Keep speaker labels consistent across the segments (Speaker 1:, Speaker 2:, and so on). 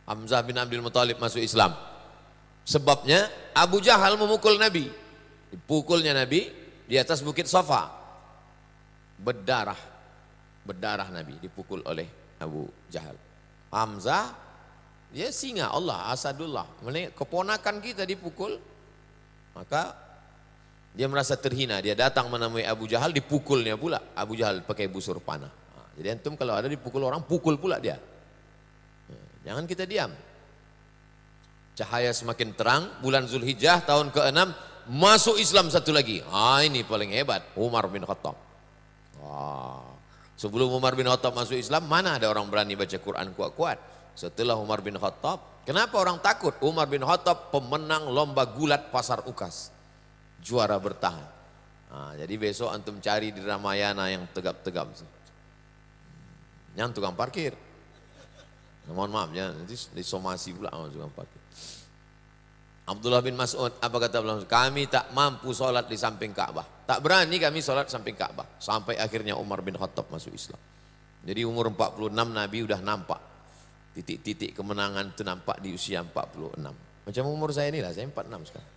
Speaker 1: Hamzah bin Abdul Muthalib masuk Islam. Sebabnya Abu Jahal memukul Nabi. Dipukulnya Nabi di atas bukit Safa. Berdarah Nabi dipukul oleh Abu Jahal. Hamzah dia singa Allah, asadullah. Keponakan kita dipukul, maka dia merasa terhina. Dia datang menemui Abu Jahal, dipukulnya pula. Abu Jahal pakai busur panah. Jadi antum kalau ada dipukul orang, pukul pula dia. Jangan kita diam. Cahaya semakin terang, bulan Zulhijjah tahun ke-6 masuk Islam satu lagi. Ini paling hebat, Umar bin Khattab. Sebelum Umar bin Khattab masuk Islam, mana ada orang berani baca Quran kuat-kuat? Setelah Umar bin Khattab, kenapa orang takut? Umar bin Khattab pemenang lomba gulat pasar Ukas, juara bertahan. Jadi besok antum cari di Ramayana yang tegap-tegap, yang tukang parkir. Mohon maaf ya, nanti disomasi pula sama tukang parkir. Abdullah bin Mas'ud, apa kata Abdullah? Kami tak mampu sholat di samping Ka'bah. Tak berani kami sholat samping Ka'bah. Sampai akhirnya Umar bin Khattab masuk Islam. Jadi umur 46 Nabi udah nampak. Titik-titik kemenangan itu nampak di usia 46. Macam umur saya inilah, saya 46 sekarang.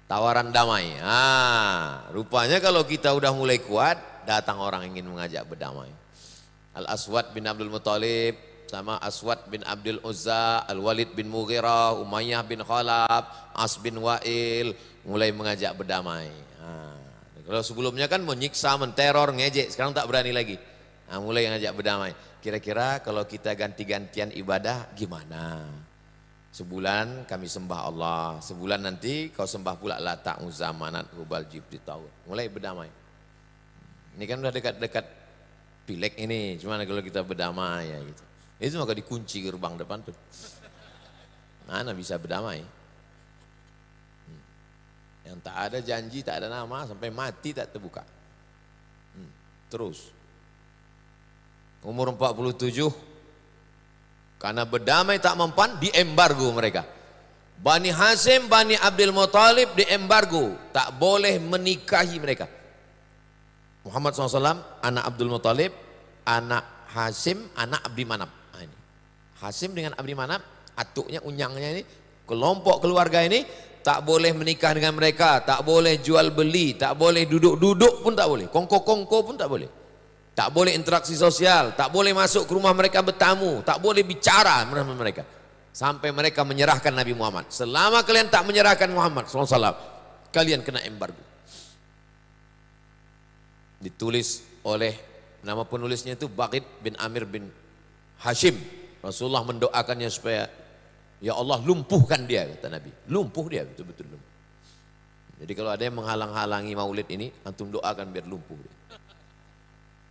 Speaker 1: Tawaran damai. Rupanya kalau kita udah mulai kuat, datang orang ingin mengajak berdamai. Al-Aswad bin Abdul Muthalib sama Aswad bin Abdul Uzza, Al-Walid bin Mughirah, Umayyah bin Khalaf, As bin Wa'il mulai mengajak berdamai. Kalau sebelumnya kan menyiksa, menteror, ngejek, sekarang tak berani lagi. Mulai ngajak berdamai. Kira-kira kalau kita ganti-gantian ibadah gimana? Sebulan kami sembah Allah, sebulan nanti kau sembah pula Lata, Uzza, Manat, Hubal, Jibri, Taut. Mulai berdamai. Ini kan udah dekat-dekat Pileg ini, cuma kalau kita berdamai ya gitu. Itu maka dikunci gerbang depan tuh. Mana bisa berdamai? Yang tak ada janji, tak ada nama, sampai mati tak terbuka. Terus. Umur 47, karena berdamai tak mempan, diembargo mereka. Bani Hasim, Bani Abdul Muthalib diembargo, tak boleh menikahi mereka. Muhammad SAW, anak Abdul Muthalib, anak Hasim, anak Abdi Manaf. Ini. Hasim dengan Abdi Manaf, atuknya, unyangnya ini, kelompok keluarga ini, tak boleh menikah dengan mereka, tak boleh jual beli, tak boleh duduk-duduk pun tak boleh, kongko-kongko pun tak boleh. Tak boleh interaksi sosial, tak boleh masuk ke rumah mereka bertamu, tak boleh bicara dengan mereka. Sampai mereka menyerahkan Nabi Muhammad. Selama kalian tak menyerahkan Muhammad SAW, kalian kena embargo. Ditulis oleh, nama penulisnya itu Baqid bin Amir bin Hashim. Rasulullah mendoakannya supaya, ya Allah lumpuhkan dia, kata Nabi. Lumpuh dia, betul-betul lumpuh. Jadi kalau ada yang menghalang-halangi maulid ini, antum doakan biar lumpuh dia.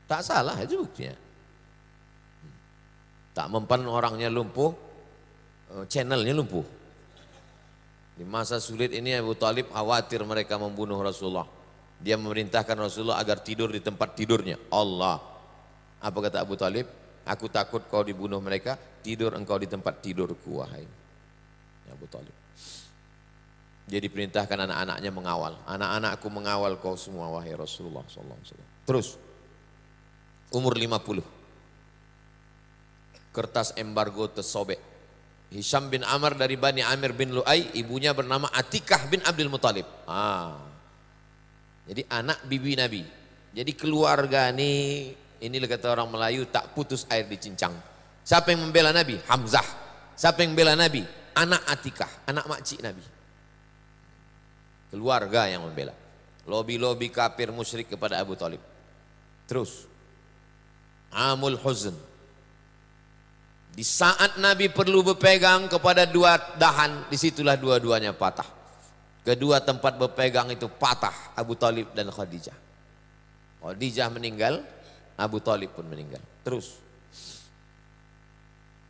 Speaker 1: Tak salah, itu buktinya. Tak mempan orangnya lumpuh, channelnya lumpuh. Di masa sulit ini Abu Talib khawatir mereka membunuh Rasulullah. Dia memerintahkan Rasulullah agar tidur di tempat tidurnya. Allah. Apa kata Abu Talib? Aku takut kau dibunuh mereka, tidur engkau di tempat tidurku, wahai Abu Talib. Dia diperintahkan anak-anaknya mengawal. Anak-anakku mengawal kau semua, wahai Rasulullah SAW. Terus. Umur 50, kertas embargo tersobek. Hisham bin Amr dari Bani Amir bin Lu'ay, ibunya bernama Atikah bin Abdul Muthalib. Jadi anak bibi Nabi. Jadi keluarga ini kata orang Melayu, tak putus air di cincang. Siapa yang membela Nabi? Hamzah. Siapa yang membela Nabi? Anak Atikah, anak makcik Nabi. Keluarga yang membela. Lobi-lobi kafir musyrik kepada Abu Talib. Terus. Amul Huzn. Di saat Nabi perlu berpegang kepada dua dahan, disitulah dua-duanya patah. Kedua tempat berpegang itu patah, Abu Talib dan Khadijah. Khadijah meninggal, Abu Talib pun meninggal. Terus.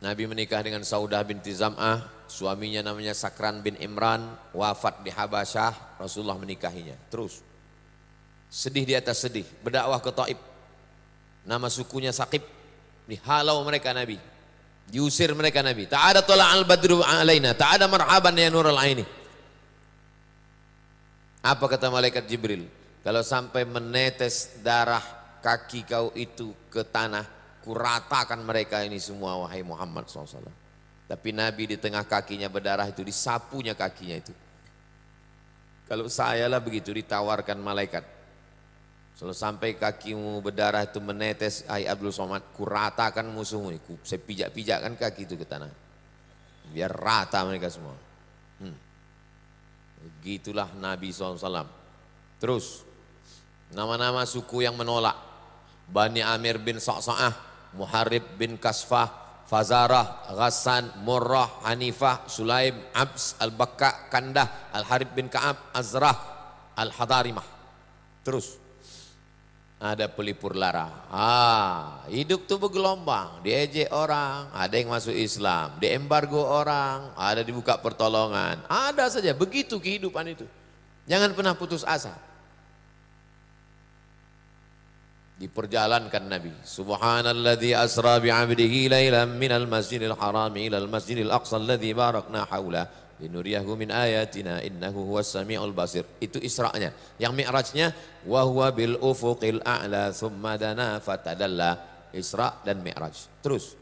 Speaker 1: Nabi menikah dengan Saudah binti Zam'ah, suaminya namanya Sakran bin Imran, wafat di Habasyah, Rasulullah menikahinya. Terus. Sedih di atas sedih, berdakwah ke Taif. Nama sukunya Saqib, dihalau mereka Nabi, diusir mereka Nabi. Tak ada tola'al badru alaina, tak ada marhaban ya nurul aini. Apa kata malaikat Jibril? Kalau sampai menetes darah kaki kau itu ke tanah, kuratakan mereka ini semua wahai Muhammad SAW. Tapi Nabi di tengah kakinya berdarah itu, disapunya kakinya itu. Kalau saya lah begitu ditawarkan malaikat, kalau sampai kakimu berdarah itu menetes, hai Abdul Somad, kuratakan musuhmu. Saya pijak-pijakkan kaki itu ke tanah, biar rata mereka semua. Begitulah Nabi SAW. Terus nama-nama suku yang menolak: Bani Amir bin Sa'sa'ah, Muharib bin Kasfah, Fazarah, Ghassan, Murrah, Hanifah, Sulaim, Abs, Al-Bakka, Kandah, Al-Harib bin Ka'ab, Azrah, Al-Hadarimah. Terus ada pelipur lara. Hidup tuh bergelombang, diejek orang, ada yang masuk Islam, diembargo orang, ada dibuka pertolongan, ada saja, begitu kehidupan itu. Jangan pernah putus asa. Diperjalankan Nabi. Subhanalladzi asra bi'abdihi lailan minal masjidil haram ilal masjidil aqsa alladzi barakna haula linuriyahu min ayatina innahu huwas samiul basir. Itu Isra'nya. Yang Mi'rajnya wa huwa bil ufuqil a'la thumma dana fatadalla. Isra' dan Mi'raj. Terus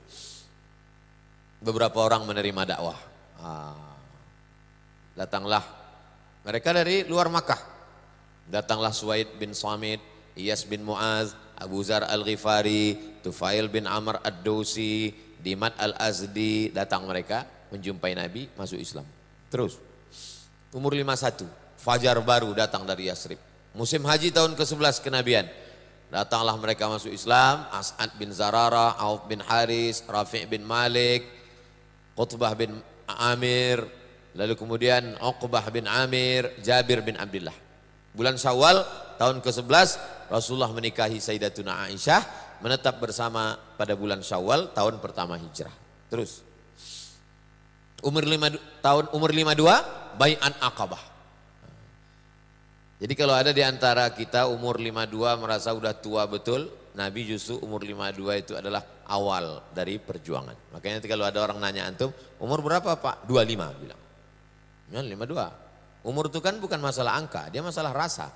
Speaker 1: beberapa orang menerima dakwah. Datanglah mereka dari luar Makkah. Datanglah Suwaid bin Samit, Iyas bin Mu'az, Abu Zar al-Ghifari, Tufail bin Amr ad-Dawsi, Dimat al-Azdi. Datang mereka menjumpai Nabi, masuk Islam. Terus umur 51, fajar baru datang dari Yasrib. Musim haji tahun ke-11 kenabian. Datanglah mereka masuk Islam. As'ad bin Zarara, Auf bin Haris, Rafi' bin Malik, Qutbah bin Amir, lalu kemudian Uqbah bin Amir, Jabir bin Abdullah. Bulan Syawal tahun ke-11 Rasulullah menikahi Sayyidatuna Aisyah, menetap bersama pada bulan Syawal tahun pertama hijrah. Terus umur 52 bai'an Aqabah. Jadi kalau ada di antara kita umur 52 merasa udah tua betul, Nabi justru umur 52 itu adalah awal dari perjuangan. Makanya nanti kalau ada orang nanya antum, umur berapa Pak? 25 bilang. Ya, 52. Umur itu kan bukan masalah angka, dia masalah rasa.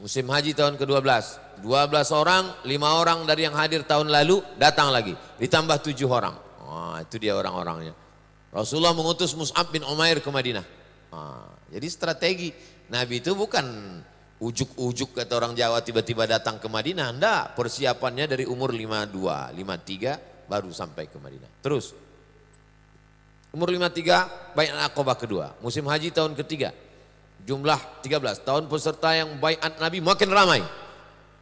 Speaker 1: Musim haji tahun ke-12, 12 orang, 5 orang dari yang hadir tahun lalu datang lagi, ditambah 7 orang. Itu dia orang-orangnya. Rasulullah mengutus Mus'ab bin Umair ke Madinah. Jadi strategi Nabi itu bukan ujuk-ujuk kata orang Jawa tiba-tiba datang ke Madinah. Enggak, persiapannya dari umur 52, 53 baru sampai ke Madinah. Terus umur 53 bai'at Aqabah kedua, musim haji tahun ketiga. Jumlah 13, tahun peserta yang bai'at Nabi makin ramai.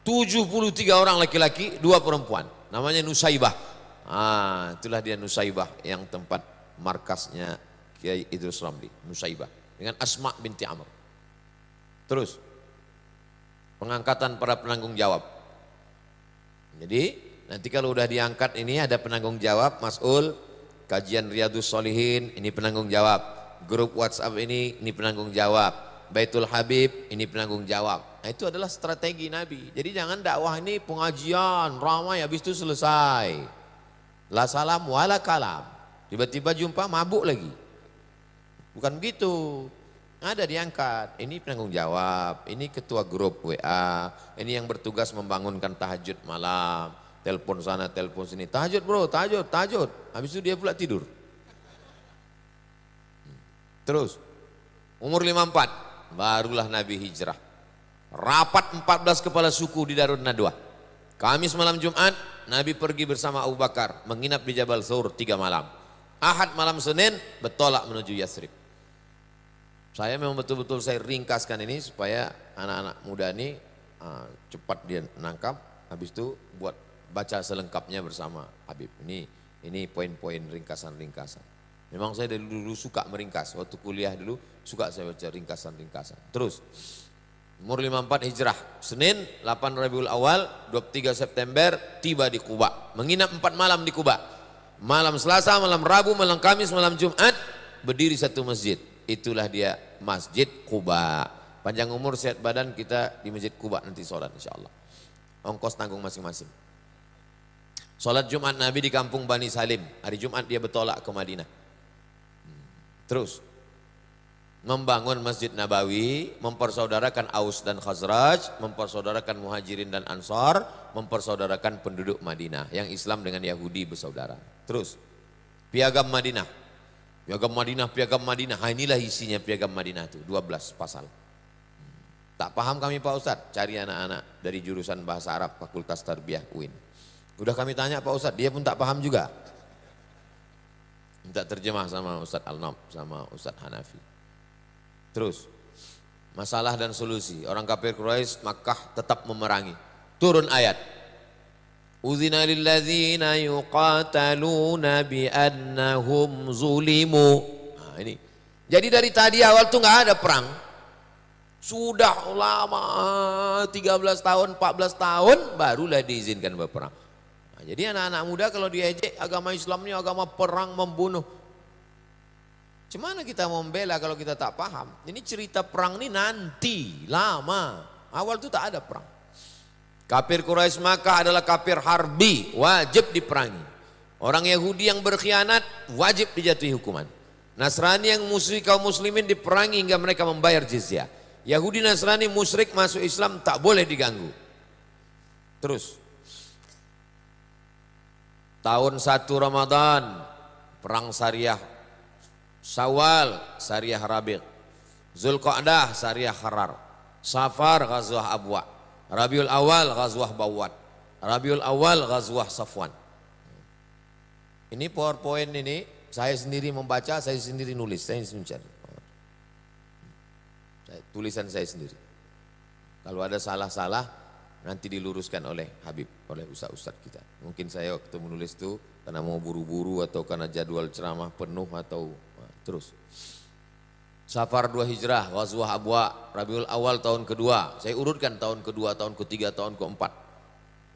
Speaker 1: 73 orang laki-laki, 2 perempuan. Namanya Nusaibah. Itulah dia Nusaibah yang tempat markasnya Kiai Idrus Ramli. Nusaibah dengan Asma binti Amr. Terus pengangkatan para penanggung jawab. Jadi nanti kalau udah diangkat ini ada penanggung jawab, mas'ul. Kajian Riyadus Shalihin ini penanggung jawab. Grup WhatsApp ini penanggung jawab. Baitul Habib ini penanggung jawab. Nah, itu adalah strategi Nabi. Jadi jangan dakwah ini pengajian ramai habis itu selesai. La salam wala kalam. Tiba-tiba jumpa mabuk lagi. Bukan begitu. Ada diangkat. Ini penanggung jawab. Ini ketua grup WA. Ini yang bertugas membangunkan tahajud malam. Telepon sana, telepon sini. Tahajud bro, tahajud. Habis itu dia pula tidur. Terus umur 54 barulah Nabi hijrah. Rapat 14 kepala suku di Darun Nadwah. Kamis malam Jumat Nabi pergi bersama Abu Bakar menginap di Jabal Thawr 3 malam. Ahad malam Senin bertolak menuju Yasrib. Saya memang betul-betul saya ringkaskan ini supaya anak-anak muda ini cepat dia nangkap. Habis itu buat baca selengkapnya bersama Habib. Ini poin-poin ringkasan-ringkasan. Memang saya dari dulu suka meringkas. Waktu kuliah dulu suka saya baca ringkasan-ringkasan. Terus umur 54 hijrah. Senin 8 Rabiul Awal 23 September tiba di Quba. Menginap 4 malam di Quba. Malam Selasa, malam Rabu, malam Kamis, malam Jumat berdiri satu masjid. Itulah dia Masjid Quba. Panjang umur sehat badan kita di Masjid Quba nanti sholat insyaAllah. Ongkos tanggung masing-masing. Sholat Jumat Nabi di kampung Bani Salim. Hari Jumat dia bertolak ke Madinah. Terus membangun Masjid Nabawi, mempersaudarakan Aus dan Khazraj, mempersaudarakan Muhajirin dan Ansar, mempersaudarakan penduduk Madinah yang Islam dengan Yahudi bersaudara. Terus Piagam Madinah. Piagam Madinah, Piagam Madinah. Nah, inilah isinya Piagam Madinah itu, 12 pasal. Tak paham kami Pak Ustadz, cari anak-anak dari jurusan Bahasa Arab Fakultas Tarbiyah UIN. Udah kami tanya Pak Ustadz, dia pun tak paham juga. Minta terjemah sama Ustadz Al-Nab, sama Ustadz Hanafi. Terus, masalah dan solusi. Orang kafir Quraisy Makkah tetap memerangi. Turun ayat. Uzina lilladzina yuqataluna biannahum zulimu. Nah ini. Jadi dari tadi awal tuh nggak ada perang. Sudah lama 13 tahun, 14 tahun barulah diizinkan berperang. Nah, jadi anak-anak muda kalau diejek agama Islam ini agama perang membunuh. Cemana kita mau membela kalau kita tak paham? Ini cerita perang ini nanti lama. Awal tuh tak ada perang. Kafir Quraisy Makkah adalah kafir harbi, wajib diperangi. Orang Yahudi yang berkhianat wajib dijatuhi hukuman. Nasrani yang musuhi kaum muslimin diperangi hingga mereka membayar jizyah. Yahudi Nasrani musyrik masuk Islam tak boleh diganggu. Terus tahun 1 Ramadan perang Syariah, Syawal Syariah Rabi', Zulqa'dah Syariah Harar, Safar Ghazwah Abwa, Rabiul Awal Ghazwah Bawat, Rabiul Awal Ghazwah Safwan. Ini PowerPoint ini saya sendiri membaca, saya sendiri nulis, saya sendiri mencari. Tulisan saya sendiri. Kalau ada salah-salah nanti diluruskan oleh Habib, oleh ustaz-ustaz kita. Mungkin saya waktu menulis itu karena mau buru-buru atau karena jadwal ceramah penuh atau terus. Safar 2 Hijrah, Ghazwah Abwa, Rabiul Awal tahun kedua. Saya urutkan tahun kedua, tahun ketiga, tahun keempat.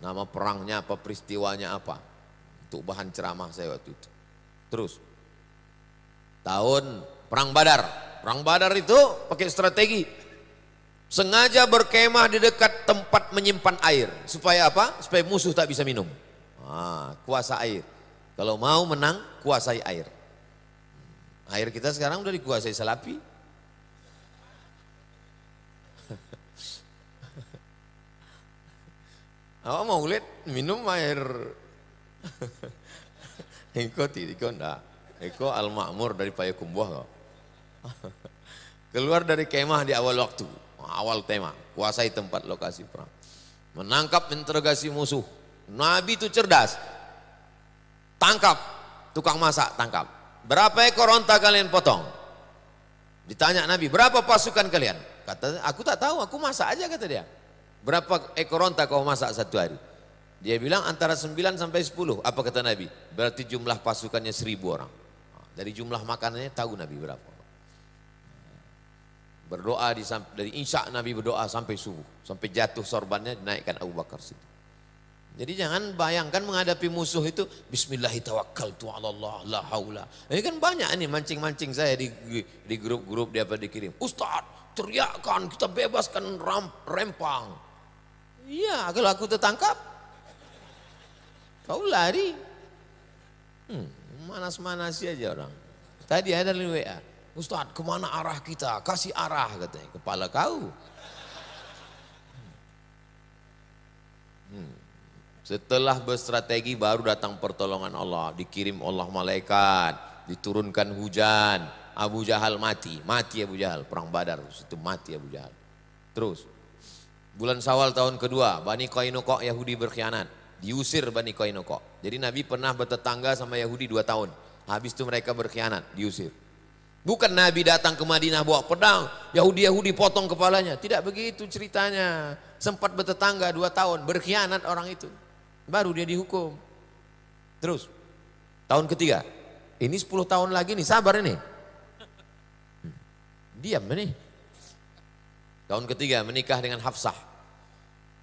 Speaker 1: Nama perangnya apa, peristiwanya apa. Untuk bahan ceramah saya waktu itu. Terus, tahun Perang Badar. Perang Badar itu pakai strategi. Sengaja berkemah di dekat tempat menyimpan air. Supaya apa? Supaya musuh tak bisa minum. Kuasa air. Kalau mau menang, kuasai air. Air kita sekarang udah dikuasai Salafi. Awak mau lihat minum air. Iko enggak. Iko Al-Ma'mur dari Payakumbuh kok. Keluar dari kemah di awal waktu. Awal tema. Kuasai tempat lokasi perang. Menangkap interogasi musuh. Nabi itu cerdas. Tangkap. Tukang masak tangkap. Berapa ekor onta kalian potong? Ditanya Nabi, berapa pasukan kalian? Kata, aku tak tahu, aku masak aja kata dia. Berapa ekor onta kau masak satu hari? Dia bilang antara 9 sampai 10. Apa kata Nabi? Berarti jumlah pasukannya 1000 orang. Dari jumlah makanannya tahu Nabi berapa. Berdoa dari Isya Nabi berdoa sampai subuh. Sampai jatuh sorbannya dinaikkan Abu Bakar situ. Jadi jangan bayangkan menghadapi musuh itu Bismillahirrahmanirrahim, la haula. Ini kan banyak nih mancing-mancing saya di grup-grup dia dikirim. Ustaz, teriakkan kita bebaskan Rempang. Iya, kalau aku tertangkap kau lari. Manas-manasi aja orang. Tadi ada di WA. Ustaz, kemana arah kita? Kasih arah katanya. Kepala kau. Setelah berstrategi baru datang pertolongan Allah, dikirim Allah malaikat, diturunkan hujan, Abu Jahal mati Abu Jahal, perang Badar itu mati Abu Jahal. Terus bulan Syawal tahun kedua, Bani Qainuqa Yahudi berkhianat, diusir Bani Qainuqa. Jadi Nabi pernah bertetangga sama Yahudi 2 tahun, habis itu mereka berkhianat, diusir. Bukan Nabi datang ke Madinah bawa pedang, Yahudi potong kepalanya, tidak begitu ceritanya. Sempat bertetangga 2 tahun, berkhianat orang itu. Baru dia dihukum. Terus tahun ketiga, ini 10 tahun lagi nih, sabar ini. Diam ini. Tahun ketiga menikah dengan Hafsah.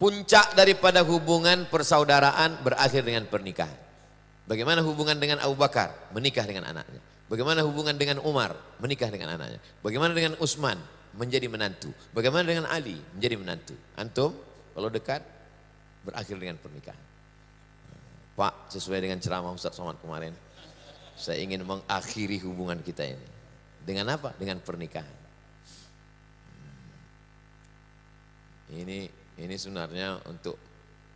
Speaker 1: Puncak daripada hubungan persaudaraan berakhir dengan pernikahan. Bagaimana hubungan dengan Abu Bakar? Menikah dengan anaknya. Bagaimana hubungan dengan Umar? Menikah dengan anaknya. Bagaimana dengan Utsman? Menjadi menantu. Bagaimana dengan Ali? Menjadi menantu. Antum kalau dekat berakhir dengan pernikahan. Pak, sesuai dengan ceramah Ustaz Somad kemarin, saya ingin mengakhiri hubungan kita ini. Dengan apa? Dengan pernikahan. Ini sebenarnya untuk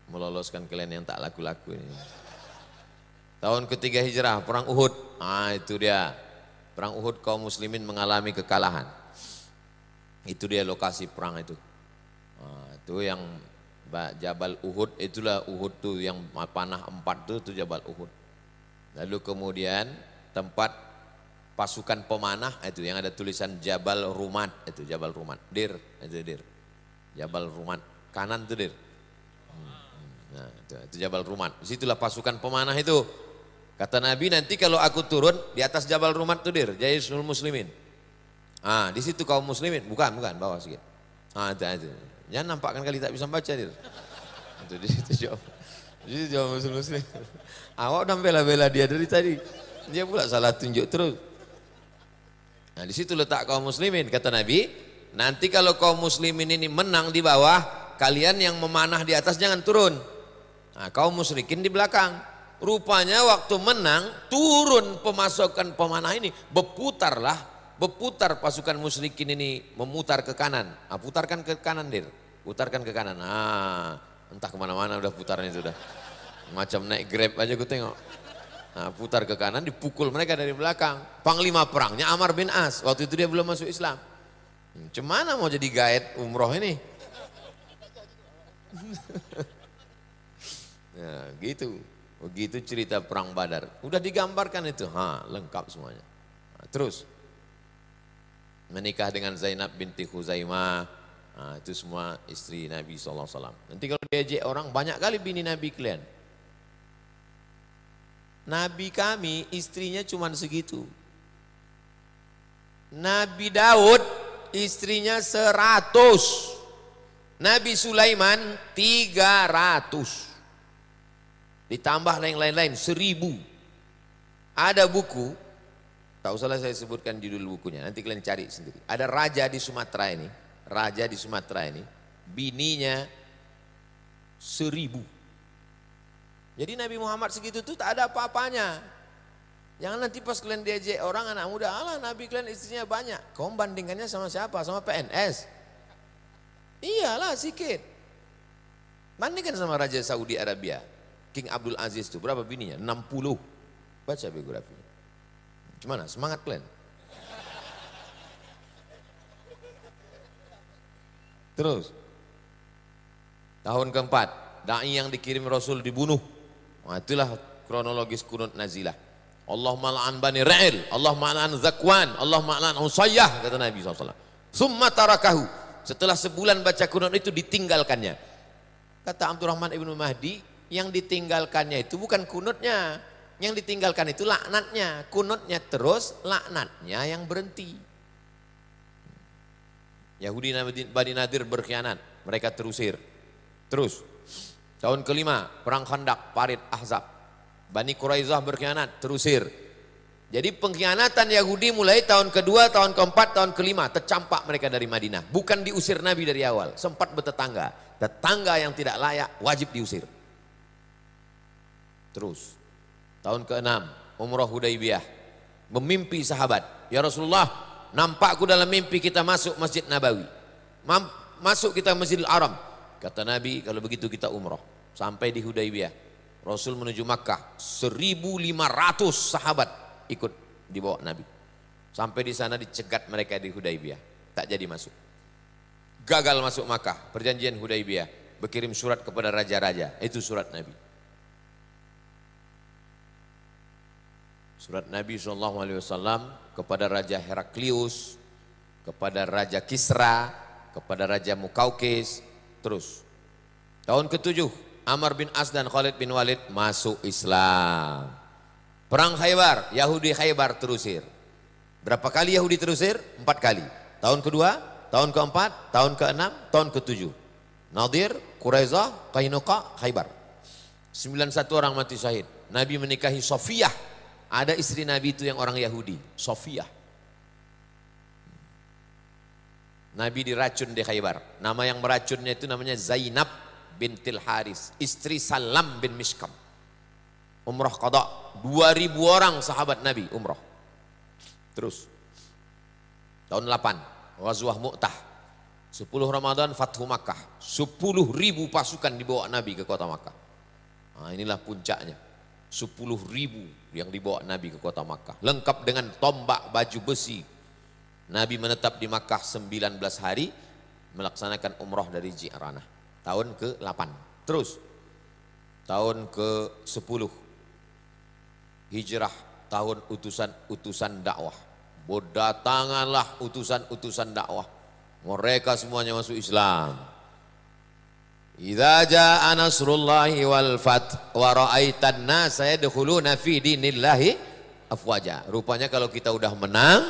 Speaker 1: meloloskan kalian yang tak laku-laku ini. Tahun ketiga hijrah, perang Uhud. Itu dia. Perang Uhud kaum muslimin mengalami kekalahan. Itu dia lokasi perang itu. Itu yang Jabal Uhud, itulah Uhud tuh yang panah 4 tuh Jabal Uhud. Lalu kemudian tempat pasukan pemanah itu yang ada tulisan Jabal Rumat, itu Jabal Rumat. Dir, itu Dir. Jabal Rumat, kanan tuh Dir. Nah, itu Jabal Rumat. Disitulah pasukan pemanah itu. Kata Nabi, nanti kalau aku turun di atas Jabal Rumat tuh Dir, Jaisul Muslimin. Di situ kaum muslimin, bukan, bawah sedikit. Itu. Jangan nampakkan kali tak bisa baca Dir. Itu di situ jawab. Di situ jawab muslim. Awak udah bela-bela dia dari tadi. Dia pula salah tunjuk terus. Nah, di situ letak kaum muslimin, kata Nabi. Nanti kalau kaum muslimin ini menang di bawah, kalian yang memanah di atas jangan turun. Nah, kaum musyrikin di belakang. Rupanya waktu menang, turun pemasukan pemanah ini, berputar pasukan musyrikin ini memutar ke kanan. Putarkan ke kanan Dir, putarkan ke kanan. Entah kemana-mana udah putaran itu udah. Macam naik Grab aja gue tengok. Putar ke kanan, dipukul mereka dari belakang. Panglima perangnya Amr bin As, waktu itu dia belum masuk Islam. Cemana mau jadi guide umroh ini? Ya gitu, begitu cerita perang Badar. Udah digambarkan itu, lengkap semuanya. Terus menikah dengan Zainab binti Khuzaimah, itu semua istri Nabi SAW. Nanti kalau diajak orang, banyak kali bini Nabi kalian. Nabi kami istrinya cuma segitu. Nabi Daud istrinya 100. Nabi Sulaiman 300. Ditambah lain-lain 1000. Ada buku, tak usahlah saya sebutkan judul bukunya, nanti kalian cari sendiri. Ada raja di Sumatera ini, bininya 1000. Jadi Nabi Muhammad segitu tuh tak ada apa-apanya. Jangan nanti pas kalian diajak orang anak muda, alah Nabi kalian istrinya banyak. Kau bandingkannya sama siapa? Sama PNS? Iyalah sedikit. Bandingkan sama Raja Saudi Arabia, King Abdul Aziz itu berapa bininya? 60. Baca biografinya. Gimana? Semangat kalian? Terus tahun keempat, dai yang dikirim Rasul dibunuh. Itulah kronologis kunut nazilah. Allahumma la'an bani Ra'il, Allahumma la'an Zakwan, Allahumma la'an Usayyah, kata Nabi SAW. Summa tarakahu. Setelah sebulan baca kunut itu ditinggalkannya. Kata Abdurrahman ibnu Mahdi, yang ditinggalkannya itu bukan kunutnya, yang ditinggalkan itu laknatnya. Kunutnya terus, laknatnya yang berhenti. Yahudi Bani Nadir berkhianat, mereka terusir. Terus tahun kelima, perang Khandaq, Parit Ahzab. Bani Quraizah berkhianat, terusir. Jadi pengkhianatan Yahudi mulai tahun kedua, tahun keempat, tahun kelima, tercampak mereka dari Madinah. Bukan diusir Nabi dari awal, sempat bertetangga. Tetangga yang tidak layak wajib diusir. Terus tahun ke-6, Umrah Hudaybiyah, memimpi sahabat, ya Rasulullah, nampakku dalam mimpi kita masuk Masjid Nabawi, masuk kita Masjidil Haram. Kata Nabi, kalau begitu kita umrah. Sampai di Hudaybiyah, Rasul menuju Makkah, 1.500 sahabat ikut dibawa Nabi. Sampai di sana dicegat mereka di Hudaybiyah, tak jadi masuk. Gagal masuk Makkah, perjanjian Hudaybiyah, berkirim surat kepada raja-raja, itu surat Nabi. Surat Nabi SAW kepada Raja Heraklius, kepada Raja Kisra, kepada Raja Mukaukis. Terus tahun ke-7, Amr bin As dan Khalid bin Walid masuk Islam. Perang Khaybar, Yahudi Khaybar terusir. Berapa kali Yahudi terusir? 4 kali. Tahun kedua, tahun keempat, tahun ke-6, tahun ke-7. Nadir, Quraizah, Qainuqa, Khaybar. 91 orang mati syahid. Nabi menikahi Sofiyah. Ada istri Nabi itu yang orang Yahudi, Sofiyah. Nabi diracun di Khaybar. Nama yang meracunnya itu namanya Zainab bintil Haris, istri Salam bin Mishkam. Umrah qada, 2000 orang sahabat Nabi umrah. Terus tahun 8, Ghazwah Mu'tah. 10 Ramadan Fathu Makkah. 10.000 pasukan dibawa Nabi ke kota Makkah. Nah, inilah puncaknya. 10.000 yang dibawa Nabi ke kota Makkah. Lengkap dengan tombak, baju besi. Nabi menetap di Makkah 19 hari. Melaksanakan umrah dari Ji'ranah. Tahun ke-8. Terus. Tahun ke-10. Hijrah. Tahun utusan dakwah. Berdatanganlah utusan dakwah. Mereka semuanya masuk Islam. Idza jaa nasrullahi wal fath wa ra'aitan nasa yadkhuluna fi dinillahi afwaja. Rupanya kalau kita udah menang,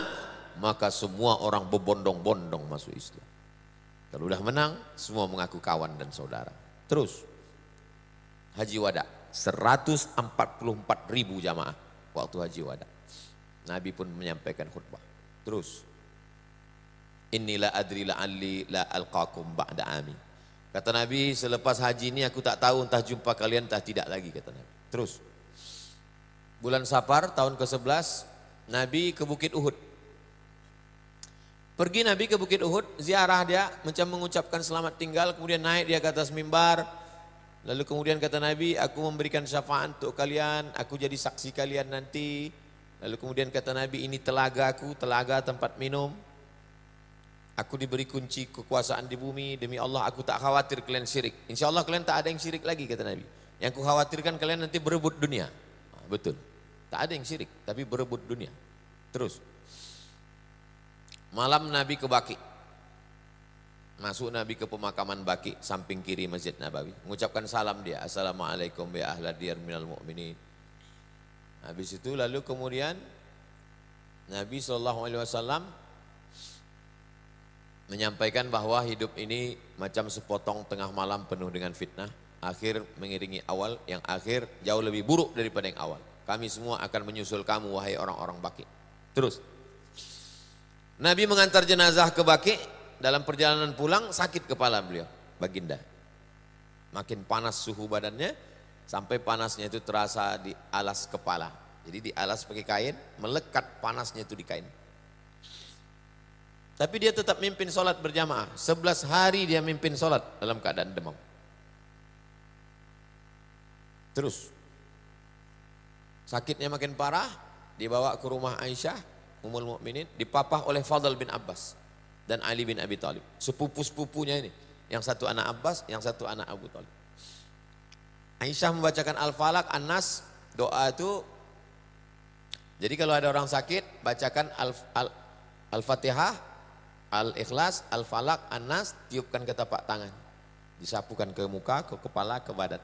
Speaker 1: maka semua orang berbondong-bondong masuk Islam. Kalau udah menang, semua mengaku kawan dan saudara. Terus Haji Wada, 144.000 jamaah waktu Haji Wada. Nabi pun menyampaikan khutbah. Terus Inilah adri la'alli la alqakum ba'da ami. Kata Nabi, selepas haji ini aku tak tahu entah jumpa kalian entah tidak lagi, kata Nabi. Terus bulan Safar tahun ke-11 Nabi ke Bukit Uhud. Pergi Nabi ke Bukit Uhud, ziarah dia, macam mengucapkan selamat tinggal, kemudian naik dia ke atas mimbar. Lalu kemudian kata Nabi, aku memberikan syafaat untuk kalian, aku jadi saksi kalian nanti. Lalu kemudian kata Nabi, ini telagaku, telaga tempat minum. Aku diberi kunci kekuasaan di bumi, demi Allah aku tak khawatir kalian syirik. Insya Allah kalian tak ada yang syirik lagi, kata Nabi. Yang ku khawatirkan kalian nanti berebut dunia. Nah, betul, tak ada yang syirik, tapi berebut dunia. Terus malam Nabi ke Baqi. Masuk Nabi ke pemakaman Baqi, samping kiri Masjid Nabawi. Mengucapkan salam dia, Assalamualaikum ya ahla diyar minal mu'minin. Habis itu lalu kemudian Nabi SAW menyampaikan bahwa hidup ini macam sepotong tengah malam penuh dengan fitnah. Akhir mengiringi awal, yang akhir jauh lebih buruk daripada yang awal. Kami semua akan menyusul kamu wahai orang-orang Baqi. Terus Nabi mengantar jenazah ke Baqi. Dalam perjalanan pulang sakit kepala beliau, baginda. Makin panas suhu badannya, sampai panasnya itu terasa di alas kepala. Jadi di alas pakai kain, melekat panasnya itu di kain. Tapi dia tetap mimpin sholat berjamaah. 11 hari dia mimpin sholat dalam keadaan demam. Terus sakitnya makin parah, dibawa ke rumah Aisyah Ummul Mukminin, dipapah oleh Fadl bin Abbas dan Ali bin Abi Thalib. Sepupu-sepupunya ini, yang satu anak Abbas, yang satu anak Abu Thalib. Aisyah membacakan Al-Falaq, An-Nas, doa itu. Jadi kalau ada orang sakit, bacakan Al-Fatihah, Al-Ikhlas, Al-Falaq, An-Nas, tiupkan ke tapak tangan. Disapukan ke muka, ke kepala, ke badan.